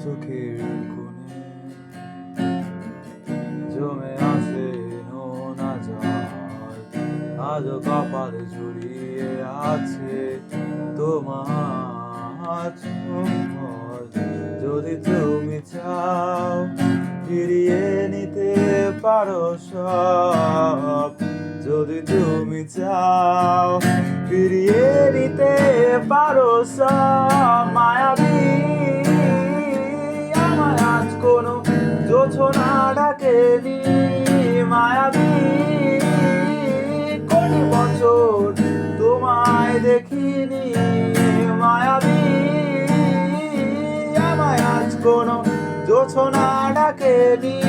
চোখের কোণে জমে আছে নোনা জল, আজও কপাল জড়িয়ে আছে তোমার চুম্বন। যদি তুমি চাও ফিরিয়ে নিতে পারো সব, যদি তুমি চাও ফিরিয়ে নিতে পারো সব, মায়াবী আমায় আজ কোনো জোছনা ডাকেনি, মায়াবী কোটি বছর তোমায় দেখিনি, মায়াবী আমায় আজ কোনো জোছনা ডাকেনি।